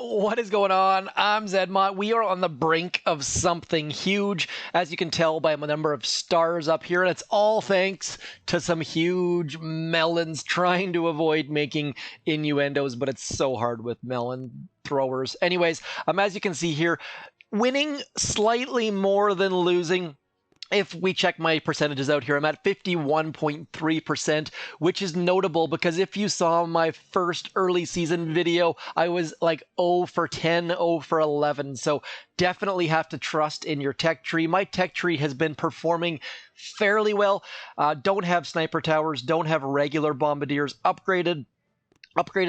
What is going on? I'm ZMOT. We are on the brink of something huge, as you can tell by the number of stars up here, and it's all thanks to some huge melons trying to avoid making innuendos, but it's so hard with melon throwers. Anyways, as you can see here, winning slightly more than losing. If we check my percentages out here, I'm at 51.3%, which is notable because if you saw my first early season video, I was like 0 for 10, 0 for 11. So definitely have to trust in your tech tree. My tech tree has been performing fairly well. Don't have sniper towers, don't have regular bombardiers upgraded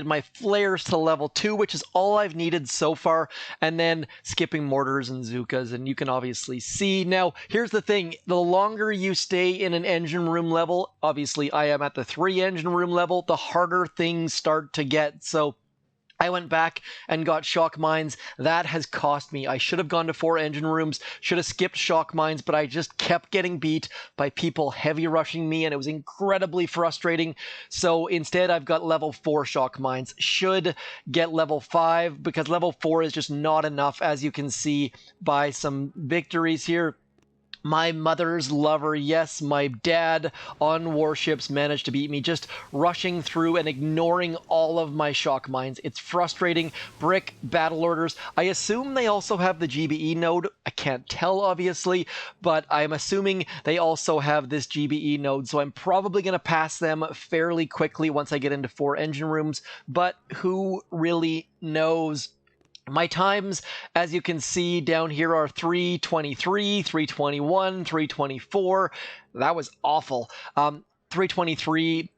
my flares to level 2, which is all I've needed so far, and then skipping mortars and Zookas, and you can obviously see. Now, here's the thing. The longer you stay in an engine room level, obviously I am at the 3 engine room level, the harder things start to get. So I went back and got shock mines. That has cost me. I should have gone to 4 engine rooms, should have skipped shock mines, but I just kept getting beat by people heavy rushing me, and it was incredibly frustrating. So instead, I've got level 4 shock mines. Should get level 5 because level 4 is just not enough, as you can see by some victories here. My mother's lover, yes, my dad on warships managed to beat me, just rushing through and ignoring all of my shock mines. It's frustrating. Brick battle orders. I assume they also have the GBE node. I can't tell, obviously, but I'm assuming they also have this GBE node, so I'm probably going to pass them fairly quickly once I get into 4 engine rooms, but who really knows? My times, as you can see down here, are 323, 321, 324. That was awful. 323,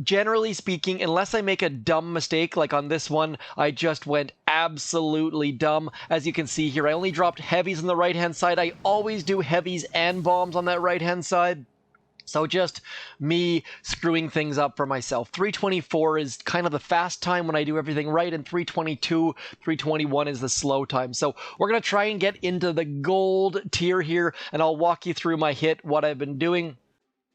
generally speaking, unless I make a dumb mistake, like on this one, I just went absolutely dumb. As you can see here, I only dropped heavies on the right-hand side. I always do heavies and bombs on that right-hand side. So just me screwing things up for myself. 324 is kind of the fast time when I do everything right, and 322, 321 is the slow time. So we're going to try and get into the gold tier here, and I'll walk you through my hit, what I've been doing.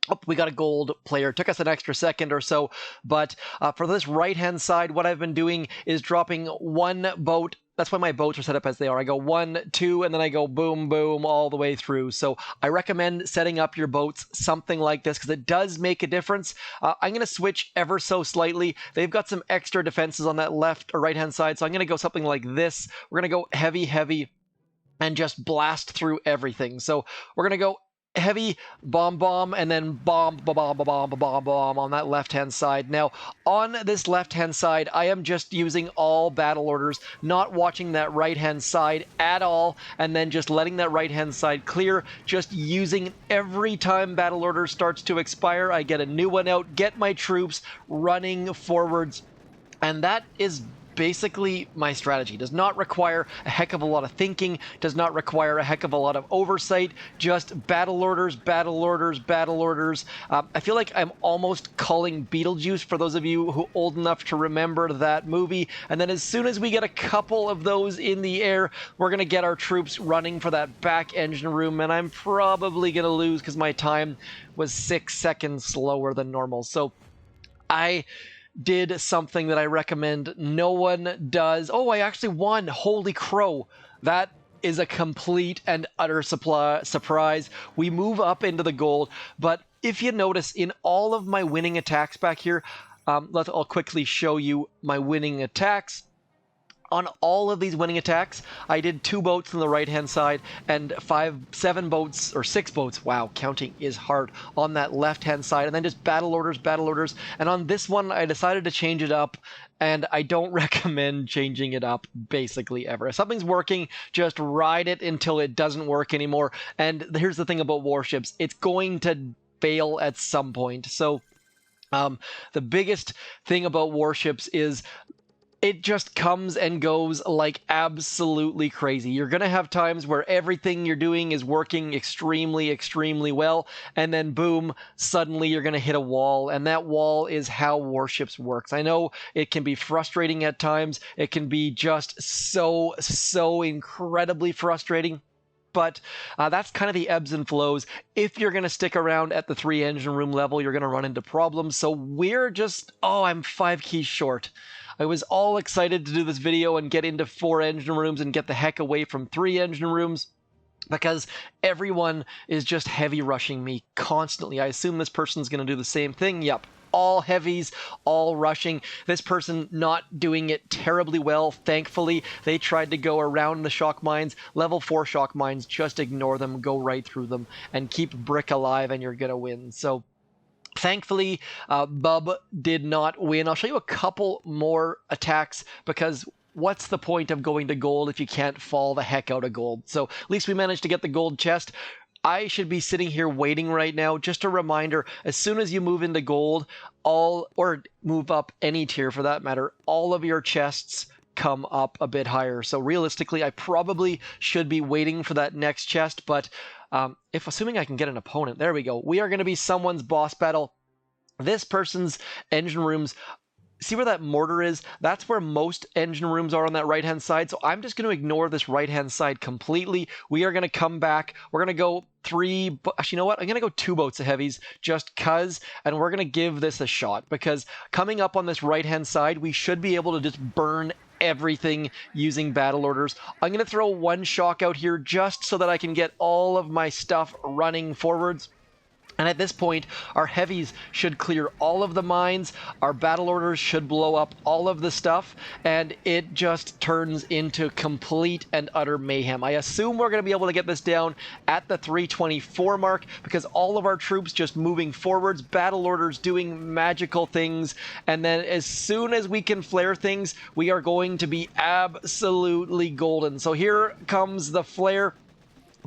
Oh, we got a gold player. Took us an extra second or so, but for this right-hand side, what I've been doing is dropping 1 boat. That's why my boats are set up as they are. I go 1, 2, and then I go boom, boom, all the way through. So I recommend setting up your boats something like this because it does make a difference. I'm going to switch ever so slightly. They've got some extra defenses on that left or right-hand side, so I'm going to go something like this. We're going to go heavy, heavy, and just blast through everything. So we're going to go heavy, bomb, and then bomb on that left-hand side. Now, on this left-hand side, I am just using all battle orders, not watching that right-hand side at all, and then just letting that right-hand side clear, just using every time battle order starts to expire, I get a new one out, get my troops running forwards, and that is basically my strategy. Does not require a heck of a lot of thinking, does not require a heck of a lot of oversight, just battle orders, battle orders, battle orders. I feel like I'm almost calling Beetlejuice for those of you who are old enough to remember that movie. And then as soon as we get a couple of those in the air, we're going to get our troops running for that back engine room, and I'm probably going to lose because my time was 6 seconds slower than normal. So I did something that I recommend no one does. Oh, I actually won. Holy crow. That is a complete and utter surprise. We move up into the gold, but if you notice in all of my winning attacks back here, I'll quickly show you my winning attacks. On all of these winning attacks, I did 2 boats on the right-hand side and 7 boats, or 6 boats, wow, counting is hard, on that left-hand side, and then just battle orders. And on this one, I decided to change it up, and I don't recommend changing it up basically ever. If something's working, just ride it until it doesn't work anymore. And here's the thing about warships, it's going to fail at some point. So the biggest thing about warships is it just comes and goes like absolutely crazy. You're going to have times where everything you're doing is working extremely, extremely well, and then boom, suddenly you're going to hit a wall, and that wall is how warships works. I know it can be frustrating at times. It can be just so incredibly frustrating. But that's kind of the ebbs and flows. If you're going to stick around at the 3 engine room level, you're going to run into problems. So we're just, oh, I'm 5 keys short. I was all excited to do this video and get into 4 engine rooms and get the heck away from 3 engine rooms, because everyone is just heavy rushing me constantly. I assume this person's going to do the same thing. Yep. All heavies, all rushing. This person not doing it terribly well. Thankfully, they tried to go around the shock mines. Level 4 shock mines, just ignore them, go right through them, and keep Brick alive, and you're going to win. So thankfully, Bub did not win. I'll show you a couple more attacks, because what's the point of going to gold if you can't fall the heck out of gold? So at least we managed to get the gold chest. I should be sitting here waiting right now. Just a reminder, as soon as you move into gold, or move up any tier for that matter, all of your chests come up a bit higher. So realistically, I probably should be waiting for that next chest, but if assuming I can get an opponent, there we go. We are going to be someone's boss battle. This person's engine rooms, see where that mortar is? That's where most engine rooms are on that right-hand side. So I'm just going to ignore this right-hand side completely. We are going to come back. We're going to go 3, actually, you know what? I'm going to go 2 boats of heavies just cuz, and we're going to give this a shot, because coming up on this right-hand side, we should be able to just burn everything using battle orders. I'm going to throw 1 shock out here just so that I can get all of my stuff running forwards. And at this point, our heavies should clear all of the mines, our battle orders should blow up all of the stuff, and it just turns into complete and utter mayhem. I assume we're going to be able to get this down at the 324 mark, because all of our troops just moving forwards, battle orders doing magical things, and then as soon as we can flare things, we are going to be absolutely golden. So here comes the flare,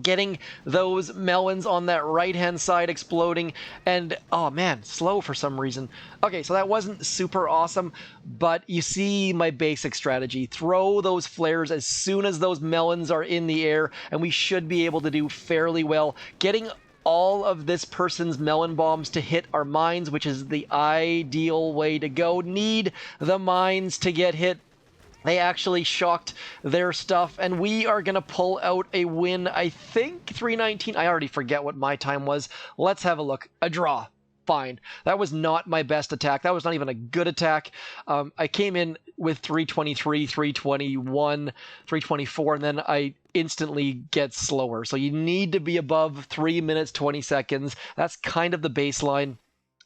getting those melons on that right-hand side exploding, and oh man, slow for some reason. Okay, so that wasn't super awesome, but you see my basic strategy. Throw those flares as soon as those melons are in the air, and we should be able to do fairly well. Getting all of this person's melon bombs to hit our mines, which is the ideal way to go. Need the mines to get hit. They actually shocked their stuff, and we are going to pull out a win. I think 319. I already forget what my time was. Let's have a look. A draw. Fine. That was not my best attack. That was not even a good attack. I came in with 323, 321, 324, and then I instantly get slower. So you need to be above 3 minutes, 20 seconds. That's kind of the baseline.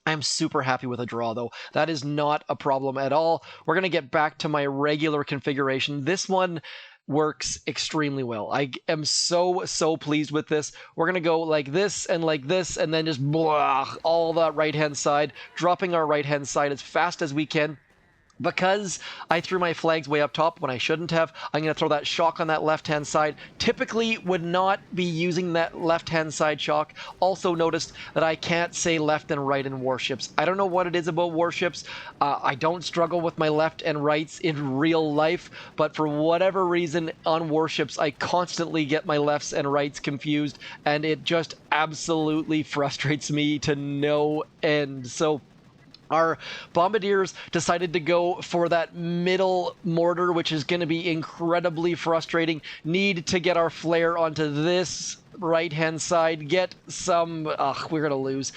I'm super happy with a draw, though. That is not a problem at all. We're going to get back to my regular configuration. This one works extremely well. I am so pleased with this. We're going to go like this, and then just blah, all the right-hand side, dropping our right-hand side as fast as we can. Because I threw my flags way up top when I shouldn't have, I'm going to throw that shock on that left-hand side. Typically would not be using that left-hand side shock. Also noticed that I can't say left and right in warships. I don't know what it is about warships. I don't struggle with my left and rights in real life, but for whatever reason on warships, I constantly get my lefts and rights confused, and it just absolutely frustrates me to no end. So our Bombardiers decided to go for that middle mortar, which is going to be incredibly frustrating. Need to get our flare onto this right-hand side. Get some... we're going to lose.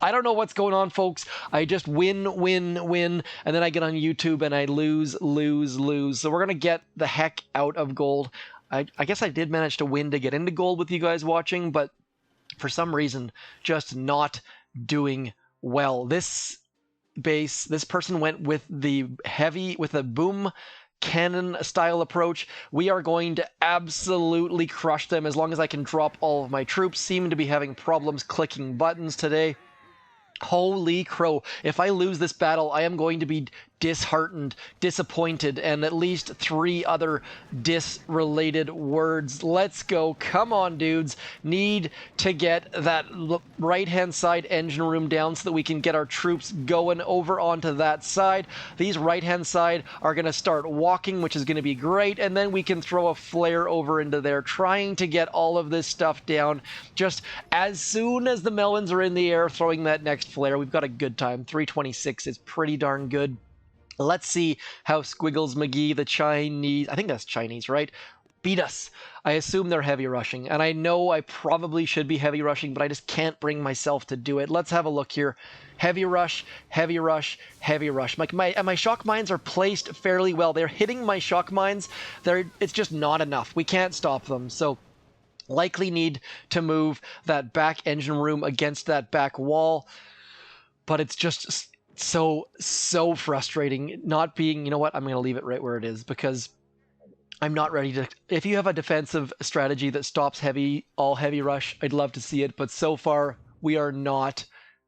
I don't know what's going on, folks. I just win, and then I get on YouTube and I lose. So we're going to get the heck out of gold. I guess I did manage to win to get into gold with you guys watching, but for some reason, just not doing well. This person went with the boom cannon style approach. We are going to absolutely crush them as long as I can drop all of my troops. Seem to be having problems clicking buttons today. Holy crow. If I lose this battle, I am going to be disheartened, disappointed, and at least 3 other dis-related words. Let's go. Come on, dudes. Need to get that right-hand side engine room down so that we can get our troops going over onto that side. These right-hand side are going to start walking, which is going to be great, and then we can throw a flare over into there, trying to get all of this stuff down. Just as soon as the melons are in the air, throwing that next flare, we've got a good time. 326 is pretty darn good. Let's see how Squiggles McGee, the Chinese, I think that's Chinese, right? beat us. I assume they're heavy rushing, and I know I probably should be heavy rushing, but I just can't bring myself to do it. Let's have a look here. Heavy rush, heavy rush, heavy rush. My shock mines are placed fairly well. They're hitting my shock mines. It's just not enough. We can't stop them, so likely need to move that back engine room against that back wall, but it's just so frustrating not being, you know what, I'm going to leave it right where it is because I'm not ready to. If you have a defensive strategy that stops all heavy rush, I'd love to see it, but so far we are not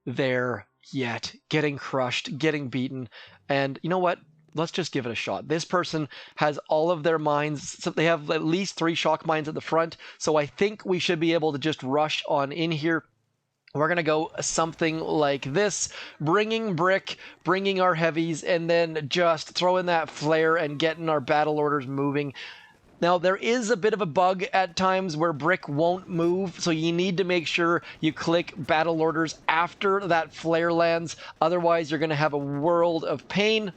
there yet. Getting crushed, getting beaten, and you know what? Let's just give it a shot. This person has all of their mines, so they have at least 3 shock mines at the front, so I think we should be able to just rush on in here. We're going to go something like this, bringing brick, bringing our heavies, and then just throwing that flare and getting our battle orders moving. Now, there is a bit of a bug at times where brick won't move, so you need to make sure you click battle orders after that flare lands. Otherwise, you're going to have a world of pain.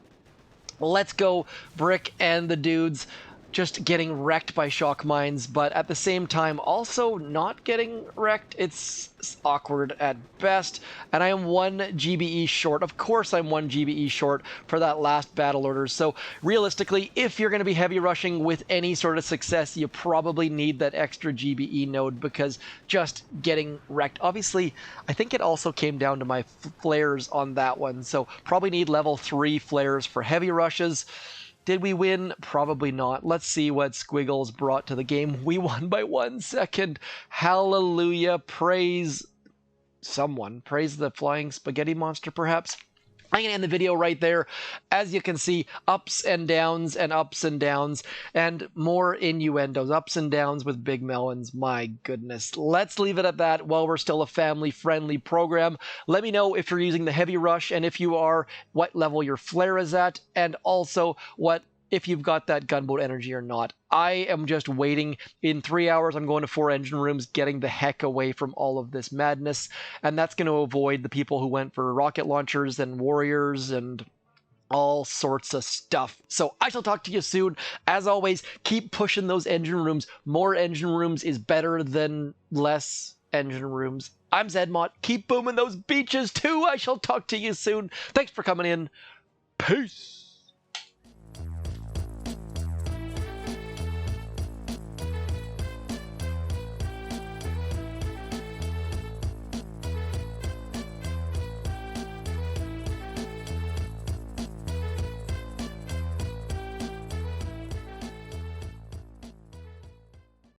Let's go, brick and the dudes. Just getting wrecked by shock mines, but at the same time also not getting wrecked. It's awkward at best, and I am 1 GBE short. Of course I'm 1 GBE short for that last battle order, so realistically, if you're going to be heavy rushing with any sort of success, you probably need that extra GBE node, because just getting wrecked. Obviously, I think it also came down to my flares on that one, so probably need level 3 flares for heavy rushes. Did we win? Probably not. Let's see what Squiggles brought to the game. We won by 1 second. Hallelujah. Praise someone. Praise the flying spaghetti monster, perhaps? I'm going to end the video right there. As you can see, ups and downs and ups and downs, and more innuendos. Ups and downs with big melons. My goodness. Let's leave it at that while we're still a family-friendly program. Let me know if you're using the heavy rush, and if you are, what level your flare is at, and also if you've got that gunboat energy or not. I am just waiting. In 3 hours, I'm going to 4 engine rooms, getting the heck away from all of this madness. And that's going to avoid the people who went for rocket launchers and warriors and all sorts of stuff. So I shall talk to you soon. As always, keep pushing those engine rooms. More engine rooms is better than less engine rooms. I'm ZMOT. Keep booming those beaches too. I shall talk to you soon. Thanks for coming in. Peace.